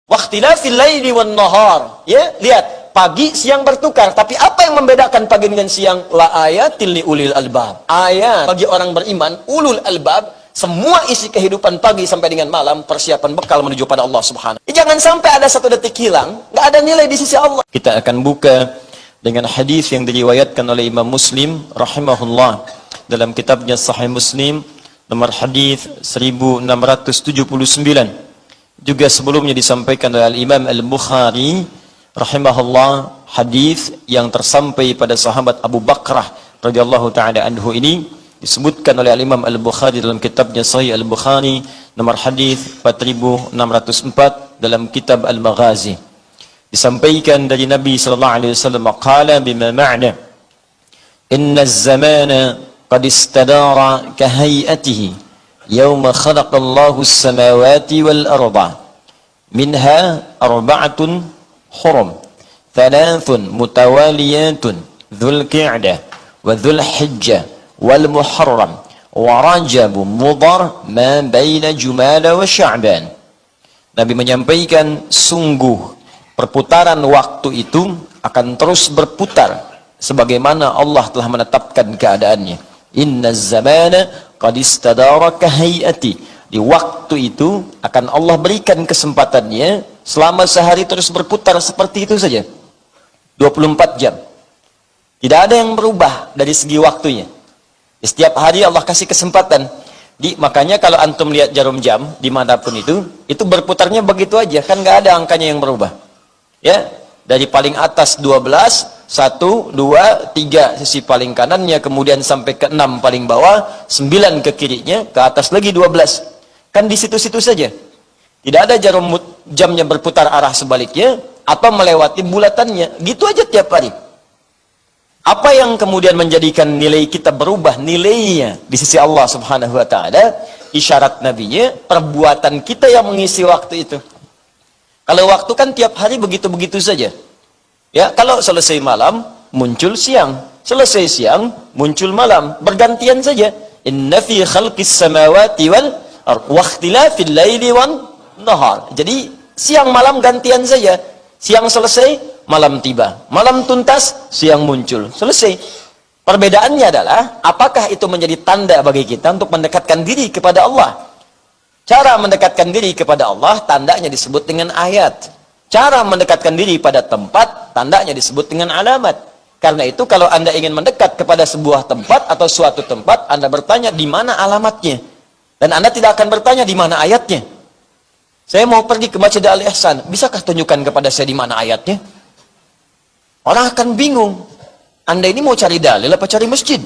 Waqtilafil laili wan nahar. Ya, lihat, pagi siang bertukar, tapi apa yang membedakan pagi dengan siang? La ayatil li ulil albab. Ayat bagi orang beriman, ulul albab, semua isi kehidupan pagi sampai dengan malam persiapan bekal menuju pada Allah Subhanahu. Jangan sampai ada satu detik hilang, nggak ada nilai di sisi Allah. Kita akan buka dengan hadis yang diriwayatkan oleh Imam Muslim rahimahullah dalam kitabnya Sahih Muslim, nomor hadis 1679. Juga sebelumnya disampaikan oleh Al-Imam Al-Bukhari rahimahullah, hadis yang tersampai pada sahabat Abu Bakrah radhiyallahu taala anhu ini disebutkan oleh Al-Imam Al-Bukhari dalam kitabnya Sahih Al-Bukhari nomor hadis 4604 dalam kitab Al-Maghazi. Disampaikan dari Nabi sallallahu alaihi wasallam, qala bima ma'na inna az-zamana qad istadara ka hay'atihi yawma khalaqallahu as-samawati wal arda minha arba'atun hurum thalathun mutawaliyatun dhul qi'dah wa dhul hijjah wal muharram wa rajab mudhar ma baina jumada wa sya'ban. Nabi menyampaikan, sungguh perputaran waktu itu akan terus berputar sebagaimana Allah telah menetapkan keadaannya. Inna zamana qad istadara ka hayati. Di waktu itu akan Allah berikan kesempatannya selama sehari terus berputar seperti itu saja. 24 jam. Tidak ada yang berubah dari segi waktunya. Setiap hari Allah kasih kesempatan. Makanya kalau antum lihat jarum jam dimanapun itu berputarnya begitu aja, kan nggak ada angkanya yang berubah. Ya, dari paling atas 12, 1, 2, 3 sisi paling kanannya, kemudian sampai ke 6 paling bawah, 9 ke kirinya, ke atas lagi 12. Kan di situ-situ saja. Tidak ada jarum jamnya berputar arah sebaliknya atau melewati bulatannya. Gitu aja tiap hari. Apa yang kemudian menjadikan nilai kita berubah, nilainya di sisi Allah Subhanahu wa taala, isyarat nabinya, perbuatan kita yang mengisi waktu itu. Kalau waktu kan tiap hari begitu-begitu saja. Ya, kalau selesai malam muncul siang, selesai siang muncul malam, bergantian saja. Inna fi khalqis samawati wal waqtilafil laili wan nahar. Jadi siang malam gantian saja. Siang selesai, malam tiba. Malam tuntas, siang muncul. Selesai. Perbedaannya adalah apakah itu menjadi tanda bagi kita untuk mendekatkan diri kepada Allah. Cara mendekatkan diri kepada Allah tandanya disebut dengan ayat. Cara mendekatkan diri pada tempat tandanya disebut dengan alamat. Karena itu kalau Anda ingin mendekat kepada sebuah tempat atau suatu tempat, Anda bertanya di mana alamatnya. Dan Anda tidak akan bertanya di mana ayatnya. Saya mau pergi ke Masjid Al-Ihsan, bisakah tunjukkan kepada saya di mana ayatnya? Orang akan bingung. Anda ini mau cari dalil apa cari masjid?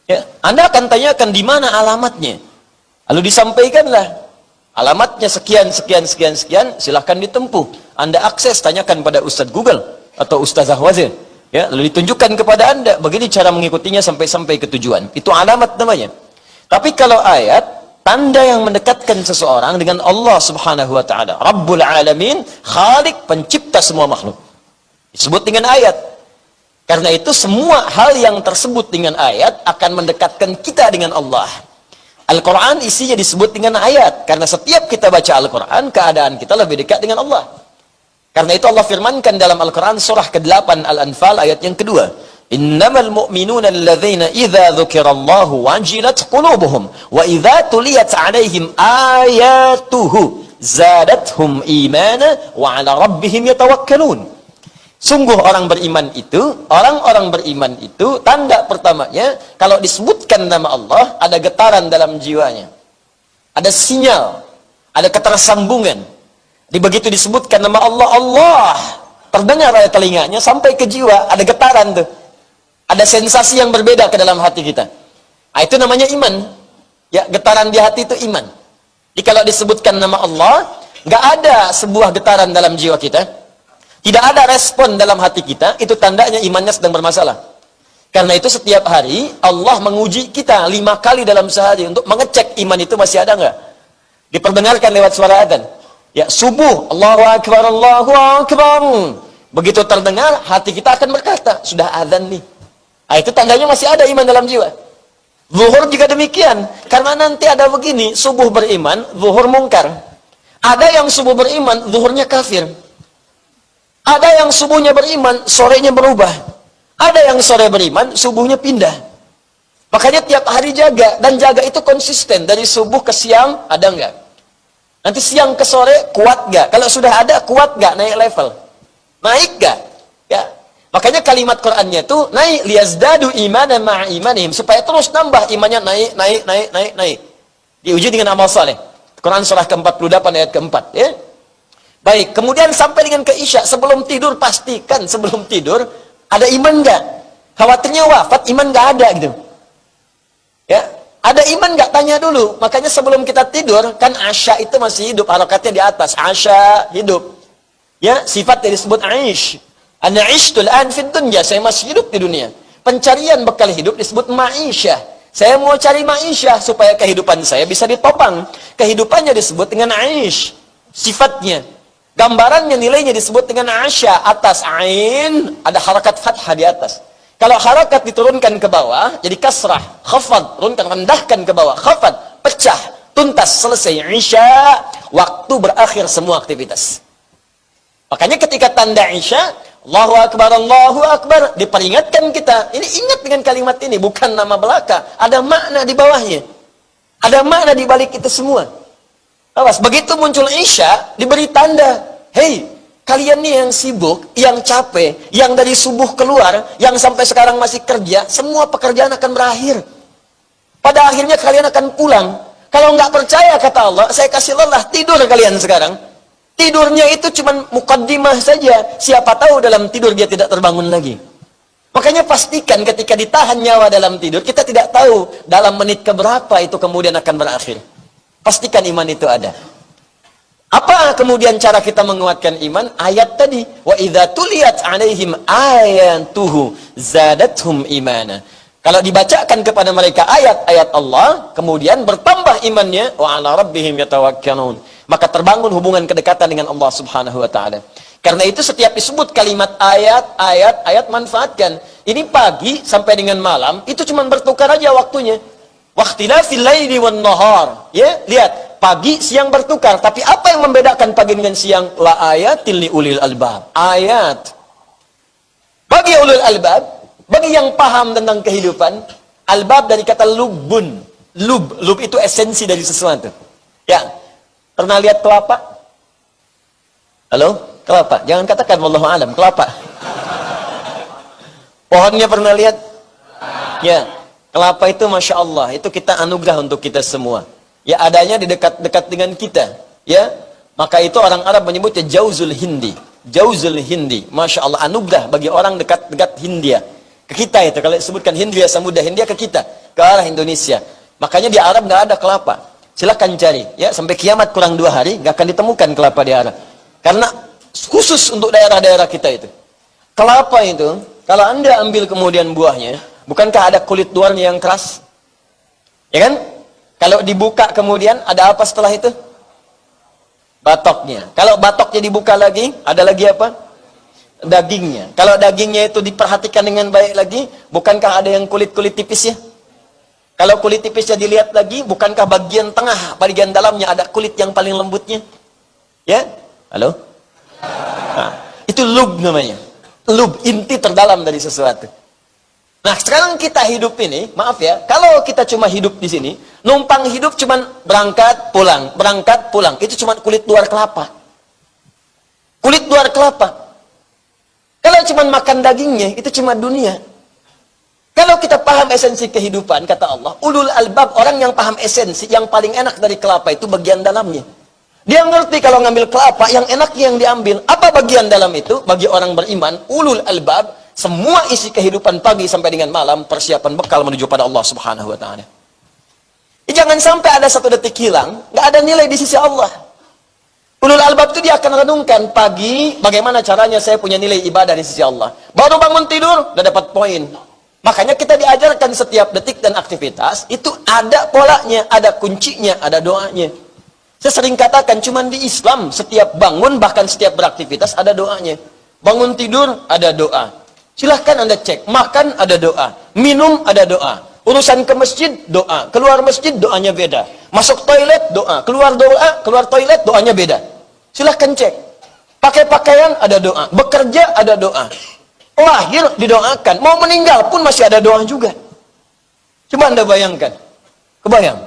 Ya, Anda akan tanyakan di mana alamatnya. Lalu disampaikanlah alamatnya sekian, sekian, sekian, sekian, silahkan ditempuh. Anda akses, tanyakan pada Ustadz Google atau Ustazah Wazir. Ya, lalu ditunjukkan kepada Anda, begini cara mengikutinya sampai ke tujuan. Itu alamat namanya. Tapi kalau ayat, tanda yang mendekatkan seseorang dengan Allah Subhanahu wa taala, Rabbul Alamin, Khalik, pencipta semua makhluk. Disebut dengan ayat. Karena itu semua hal yang tersebut dengan ayat akan mendekatkan kita dengan Allah. Al-Quran isinya disebut dengan ayat. Karena setiap kita baca Al-Quran, keadaan kita lebih dekat dengan Allah. Karena itu Allah firmankan dalam Al-Quran surah ke-8 Al-Anfal ayat yang kedua. Innamal mu'minuna alladzina idza dzukirallahu wajilat qulubuhum wa idza tuliyat 'alaihim ayatuhu zadathum imana wa 'ala rabbihim yatawakkalun. Sungguh orang beriman itu, orang-orang beriman itu, tanda pertamanya, kalau disebutkan nama Allah, ada getaran dalam jiwanya. Ada sinyal, ada ketersambungan. Begitu disebutkan nama Allah, Allah, terdengar oleh telinganya, sampai ke jiwa, ada getaran tuh. Ada sensasi yang berbeda ke dalam hati kita. Nah, itu namanya iman. Ya, getaran di hati itu iman. Jadi kalau disebutkan nama Allah, nggak ada sebuah getaran dalam jiwa kita. Tidak ada respon dalam hati kita, itu tandanya imannya sedang bermasalah. Karena itu setiap hari Allah menguji kita 5 kali dalam sehari untuk mengecek iman itu masih ada nggak. Diperdengarkan lewat suara adzan. Ya, subuh, Allahu Akbar, Allahu Akbar. Begitu terdengar, hati kita akan berkata, sudah adzan nih. Nah, itu tandanya masih ada iman dalam jiwa. Zuhur juga demikian. Karena nanti ada begini, subuh beriman, zuhur mungkar. Ada yang subuh beriman, zuhurnya kafir. Ada yang subuhnya beriman, sorenya berubah. Ada yang sore beriman, subuhnya pindah. Makanya tiap hari jaga, dan jaga itu konsisten. Dari subuh ke siang, ada nggak? Nanti siang ke sore, kuat nggak? Kalau sudah ada, kuat nggak? Naik level. Naik nggak? Ya. Makanya kalimat Qur'annya itu, naik, liyazdadu imanan ma'a imanihim. Supaya terus nambah imannya, naik. Diuji dengan amal saleh. Quran surah ke-48 ayat ke-4. Ya? Baik, kemudian sampai dengan ke Isya, sebelum tidur, pastikan sebelum tidur, ada iman nggak? Khawatirnya wafat, iman nggak ada gitu. Ya, ada iman nggak? Tanya dulu. Makanya sebelum kita tidur, kan Asya itu masih hidup, harokatnya di atas. Asya hidup. Ya, sifatnya disebut Aish. Ana ishtul an fid dunya, saya masih hidup di dunia. Pencarian bekal hidup disebut ma'isyah. Saya mau cari ma'isyah supaya kehidupan saya bisa ditopang. Kehidupannya disebut dengan Aish. Sifatnya. Gambarannya, nilainya disebut dengan Asya. Atas ain, ada harakat fathah di atas. Kalau harakat diturunkan ke bawah, jadi kasrah, khafad, turunkan, rendahkan ke bawah, khafad, pecah, tuntas, selesai. Isya, waktu berakhir semua aktivitas. Makanya ketika tanda Isya, Allahu Akbar, diperingatkan kita. Ini ingat dengan kalimat ini, bukan nama belaka. Ada makna di bawahnya. Ada makna di balik itu semua. Awas, begitu muncul Isya, diberi tanda. Hei, kalian nih yang sibuk, yang capek, yang dari subuh keluar, yang sampai sekarang masih kerja, semua pekerjaan akan berakhir. Pada akhirnya kalian akan pulang. Kalau nggak percaya, kata Allah, saya kasih lelah, tidur kalian sekarang. Tidurnya itu cuma mukaddimah saja. Siapa tahu dalam tidur dia tidak terbangun lagi. Makanya pastikan ketika ditahan nyawa dalam tidur, kita tidak tahu dalam menit keberapa itu kemudian akan berakhir. Pastikan iman itu ada. Apa kemudian cara kita menguatkan iman? Ayat tadi, wa idza tuliyat 'alaihim ayatuhu zadathum imana. Kalau dibacakan kepada mereka ayat-ayat Allah, kemudian bertambah imannya, wa 'ala rabbihim yatawakkalun. Maka terbangun hubungan kedekatan dengan Allah Subhanahu wa taala. Karena itu setiap disebut kalimat ayat manfaatkan. Ini pagi sampai dengan malam, itu cuma bertukar aja waktunya. Waqtilafil laili wan nahar. Ya, lihat, pagi siang bertukar, tapi apa yang membedakan pagi dengan siang? La ayatil liulil albab. Ayat bagi ulul albab, bagi yang paham tentang kehidupan. Albab dari kata lubun. Lub itu esensi dari sesuatu. Ya. Pernah lihat kelapa? Halo? Kelapa. Jangan katakan wallahu alam, kelapa. Pohonnya pernah lihat? Ya. Kelapa itu Masya Allah, itu kita anugerah untuk kita semua. Ya, adanya di dekat-dekat dengan kita. Ya, maka itu orang Arab menyebutnya Jauzul Hindi. Jauzul Hindi. Masya Allah, anugerah bagi orang dekat-dekat Hindia. Ke kita itu, kalau disebutkan Hindia, Samudra Hindia, ke kita, ke arah Indonesia. Makanya di Arab nggak ada kelapa. Silakan cari. Ya, sampai kiamat kurang 2 hari, nggak akan ditemukan kelapa di Arab. Karena khusus untuk daerah-daerah kita itu. Kelapa itu, kalau Anda ambil kemudian buahnya, bukankah ada kulit luarnya yang keras? Ya kan? Kalau dibuka kemudian, ada apa setelah itu? Batoknya. Kalau batoknya dibuka lagi, ada lagi apa? Dagingnya. Kalau dagingnya itu diperhatikan dengan baik lagi, bukankah ada yang kulit-kulit tipisnya? Kalau kulit tipisnya dilihat lagi, bukankah bagian tengah, bagian dalamnya ada kulit yang paling lembutnya? Ya? Halo? Nah, itu lub namanya. Lub, inti terdalam dari sesuatu. Nah, sekarang kita hidup ini, maaf ya, kalau kita cuma hidup di sini, numpang hidup cuma berangkat, pulang. Itu cuma kulit luar kelapa. Kulit luar kelapa. Kalau cuma makan dagingnya, itu cuma dunia. Kalau kita paham esensi kehidupan, kata Allah, ulul albab, orang yang paham esensi, yang paling enak dari kelapa itu bagian dalamnya. Dia ngerti kalau ngambil kelapa, yang enaknya yang diambil. Apa bagian dalam itu? Bagi orang beriman, ulul albab, semua isi kehidupan pagi sampai dengan malam, persiapan bekal menuju pada Allah Subhanahu wa ta'ala. Jangan sampai ada satu detik hilang, nggak ada nilai di sisi Allah. Ulul albab itu dia akan renungkan pagi, bagaimana caranya saya punya nilai ibadah di sisi Allah. Baru bangun tidur, udah dapat poin. Makanya kita diajarkan setiap detik dan aktivitas, itu ada polanya, ada kuncinya, ada doanya. Saya sering katakan, cuman di Islam, setiap bangun, bahkan setiap beraktivitas, ada doanya. Bangun tidur, ada doa. Silahkan Anda cek, makan ada doa, minum ada doa, Urusan ke masjid, doa. Keluar masjid, doanya beda. Masuk toilet, doa. Keluar toilet, doanya beda. Silahkan cek. Pakai pakaian, ada doa. Bekerja, ada doa. Lahir, didoakan. Mau meninggal pun masih ada doa juga. Coba Anda bayangkan. Kebayang?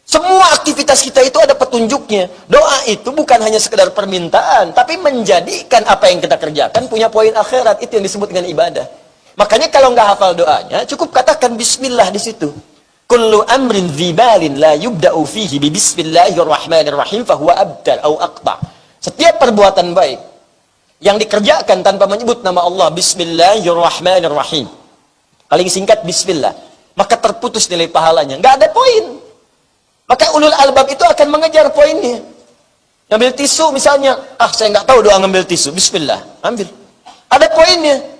Semua aktivitas kita itu ada petunjuknya. Doa itu bukan hanya sekedar permintaan, tapi menjadikan apa yang kita kerjakan punya poin akhirat. Itu yang disebut dengan ibadah. Makanya kalau nggak hafal doanya, cukup katakan bismillah di situ. Kullu amrin dzibalin la yubda'u fihi bi bismillahirrahmanirrahim fahuwa abdal au aqta. Setiap perbuatan baik yang dikerjakan tanpa menyebut nama Allah, bismillahirrahmanirrahim, paling singkat bismillah, maka terputus nilai pahalanya. Nggak ada poin. Maka ulul albab itu akan mengejar poinnya. Ngambil tisu misalnya, saya nggak tahu doa ngambil tisu, bismillah, ambil. Ada poinnya.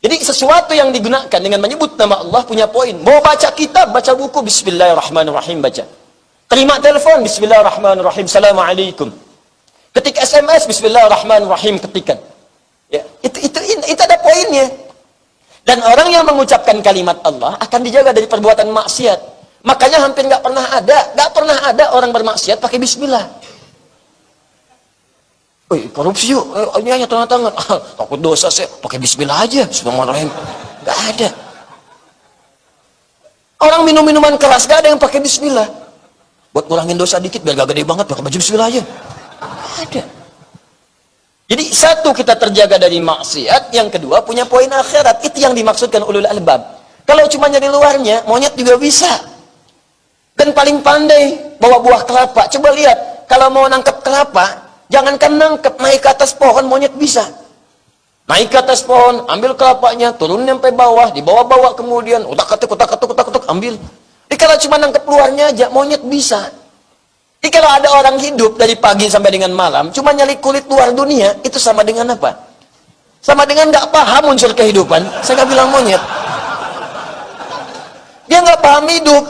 Jadi sesuatu yang digunakan dengan menyebut nama Allah punya poin. Mau baca kitab, baca buku, bismillahirrahmanirrahim, baca. Terima telepon, bismillahirrahmanirrahim, assalamualaikum. Ketik SMS, bismillahirrahmanirrahim, ketikan. Ya, itu ada poinnya. Dan orang yang mengucapkan kalimat Allah akan dijaga dari perbuatan maksiat. Makanya hampir nggak pernah ada orang bermaksiat pakai bismillah. Korupsi yuk, ini hanya tanda tangan. Takut dosa saya, pakai bismillah aja, bismillahirrahmanirrahim. Nggak ada. Orang minum minuman keras, nggak ada yang pakai bismillah. Buat ngurangin dosa dikit, biar gak gede banget, pakai baju bismillah aja. Nggak ada. Jadi satu, kita terjaga dari maksiat. Yang kedua, punya poin akhirat. Itu yang dimaksudkan ulul albab. Kalau cuma nyari luarnya, monyet juga bisa. Dan paling pandai bawa buah kelapa. Coba lihat, kalau mau nangkep kelapa, jangankan nangkep, naik ke atas pohon, monyet bisa. Naik ke atas pohon, ambil kelapanya, turun sampai bawah, dibawa-bawa kemudian, utak-atik, ambil. Jadi kalau cuma nangkep luarnya aja, monyet bisa. Jadi kalau ada orang hidup dari pagi sampai dengan malam, cuma nyali kulit luar dunia, itu sama dengan apa? Sama dengan nggak paham unsur kehidupan. Saya nggak bilang monyet. Dia nggak paham hidup.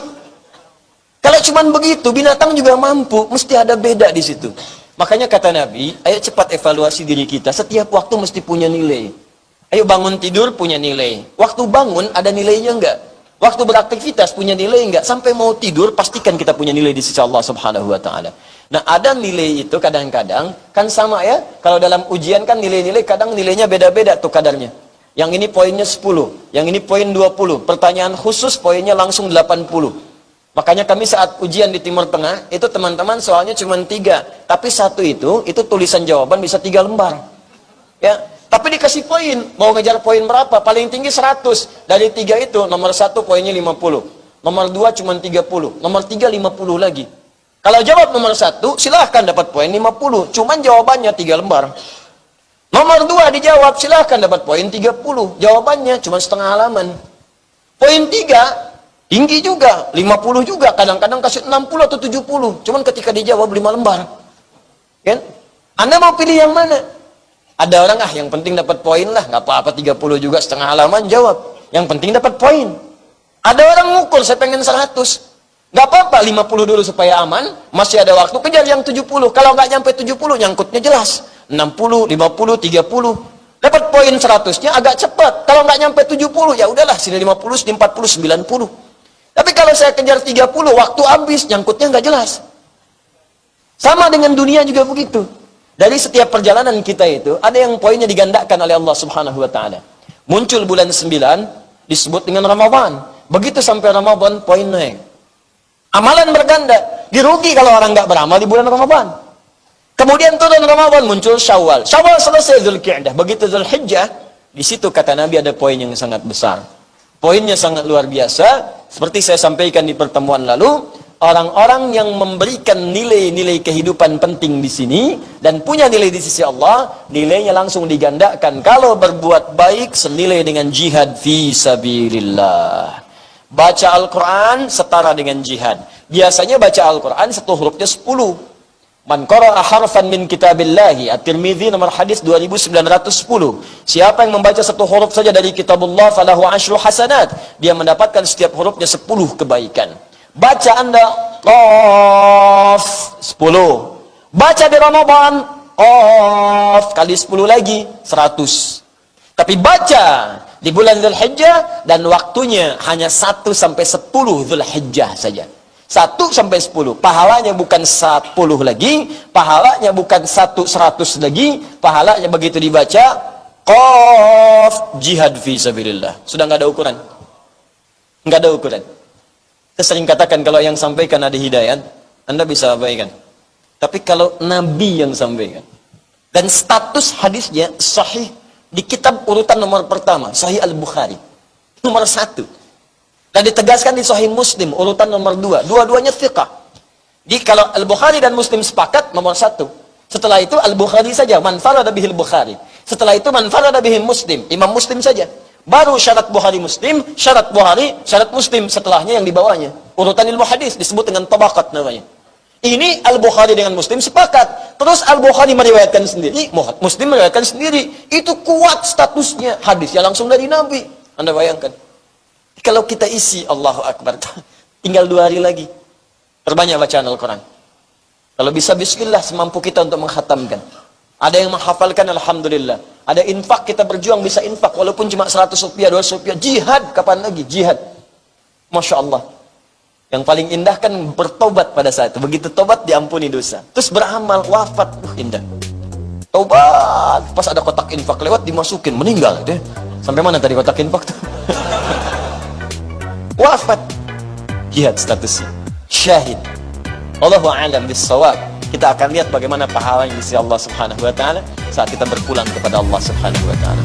Kalau cuman begitu, binatang juga mampu, mesti ada beda di situ. Makanya kata Nabi, ayo cepat evaluasi diri kita, setiap waktu mesti punya nilai. Ayo bangun tidur punya nilai. Waktu bangun ada nilainya enggak? Waktu beraktivitas punya nilai enggak? Sampai mau tidur, pastikan kita punya nilai di sisi Allah Subhanahu wa Ta'ala. Nah, ada nilai itu kadang-kadang kan sama ya. Kalau dalam ujian kan nilai-nilai kadang nilainya beda-beda tuh kadarnya. Yang ini poinnya 10, yang ini poin 20. Pertanyaan khusus poinnya langsung 80. Makanya kami saat ujian di Timur Tengah, itu teman-teman soalnya cuma 3. Tapi satu itu tulisan jawaban bisa 3 lembar. Ya, tapi dikasih poin. Mau ngejar poin berapa? Paling tinggi 100. Dari 3 itu, nomor 1 poinnya 50. Nomor 2 cuma 30. Nomor 3 50 lagi. Kalau jawab nomor 1, silahkan dapat poin 50. Cuman jawabannya 3 lembar. Nomor 2 dijawab, silahkan dapat poin 30. Jawabannya cuma setengah halaman. Poin 3, tinggi juga, 50 juga, kadang-kadang kasih 60 atau 70. Cuman ketika dijawab 5 lembar. Kan? Anda mau pilih yang mana? Ada orang, yang penting dapat poin lah, nggak apa-apa 30 juga, setengah halaman jawab. Yang penting dapat poin. Ada orang ngukur, saya pengen 100. Nggak apa-apa, 50 dulu supaya aman, masih ada waktu, kejar yang 70. Kalau nggak nyampe 70, nyangkutnya jelas. 60, 50, 30. Dapat poin 100-nya agak cepat. Kalau nggak nyampe 70, ya udahlah, sini 50, sini 40, 90. Tapi kalau saya kejar 30, waktu habis, nyangkutnya nggak jelas. Sama dengan dunia juga begitu. Dari setiap perjalanan kita itu, ada yang poinnya digandakan oleh Allah Subhanahu wa Ta'ala. Muncul bulan 9, disebut dengan Ramadan. Begitu sampai Ramadan, poin naik. Amalan berganda. Dirugi kalau orang nggak beramal di bulan Ramadan. Kemudian turun Ramadan, muncul Syawal. Syawal selesai, Dzulqa'dah. Begitu Dzulhijjah, di situ kata Nabi ada poin yang sangat besar. Poinnya sangat luar biasa. Seperti saya sampaikan di pertemuan lalu, orang-orang yang memberikan nilai-nilai kehidupan penting di sini dan punya nilai di sisi Allah, nilainya langsung digandakan. Kalau berbuat baik senilai dengan jihad fi sabilillah. Baca Al-Quran setara dengan jihad. Biasanya baca Al-Quran satu hurufnya 10. Man qara'a harfan min kitabillahi, At-Tirmidzi nomor hadis 2910. Siapa yang membaca satu huruf saja dari kitabullah falahu asyru hasanat, dia mendapatkan setiap hurufnya 10 kebaikan. Baca Anda Qaf 10. Baca di Ramadan Qaf kali 10 lagi 100. Tapi baca di bulan Dzulhijjah dan waktunya hanya 1 sampai 10 Dzulhijjah saja. 1 sampai 10. Pahalanya bukan 10 lagi, pahalanya bukan 100 lagi, pahalanya begitu dibaca Qaf jihad fi sabilillah. Sudah nggak ada ukuran. Nggak ada ukuran. Saya sering katakan kalau yang sampaikan ada hidayah, Anda bisa abaikan. Tapi kalau Nabi yang sampaikan dan status hadisnya sahih di kitab urutan nomor pertama, Sahih Al-Bukhari, nomor 1. Dan ditegaskan di Sahih Muslim, urutan nomor 2. Dua-duanya thiqah. Jadi kalau Al-Bukhari dan Muslim sepakat, nomor 1. Setelah itu Al-Bukhari saja, man farada bihil Bukhari. Setelah itu man farada bihil Muslim, Imam Muslim saja. Baru syarat Bukhari Muslim, syarat Bukhari, syarat Muslim. Setelahnya yang di bawahnya. Urutan ilmu hadis disebut dengan tabaqat namanya. Ini Al-Bukhari dengan Muslim sepakat. Terus Al-Bukhari meriwayatkan sendiri, Muslim meriwayatkan sendiri. Itu kuat statusnya. Hadisnya langsung dari Nabi. Anda bayangkan. Kalau kita isi, Allahu Akbar. Tinggal 2 hari lagi. Perbanyak bacaan Al-Quran. Kalau bisa, bismillah, semampu kita untuk menghatamkan. Ada yang menghafalkan, alhamdulillah. Ada infak, kita berjuang bisa infak. Walaupun cuma 100 rupiah, 200 rupiah. Jihad, kapan lagi? Jihad. Masya Allah. Yang paling indah kan bertobat pada saat itu. Begitu tobat diampuni dosa. Terus beramal, wafat. Indah. Tobat. Pas ada kotak infak lewat, dimasukin. Meninggal deh. Sampai mana tadi kotak infak tuh? Wafat. Jihad statusnya. Syahid. Allahu a'lam bis-shawab. Kita akan lihat bagaimana pahala yang di sisi Allah Subhanahu wa taala saat kita berpulang kepada Allah Subhanahu wa taala.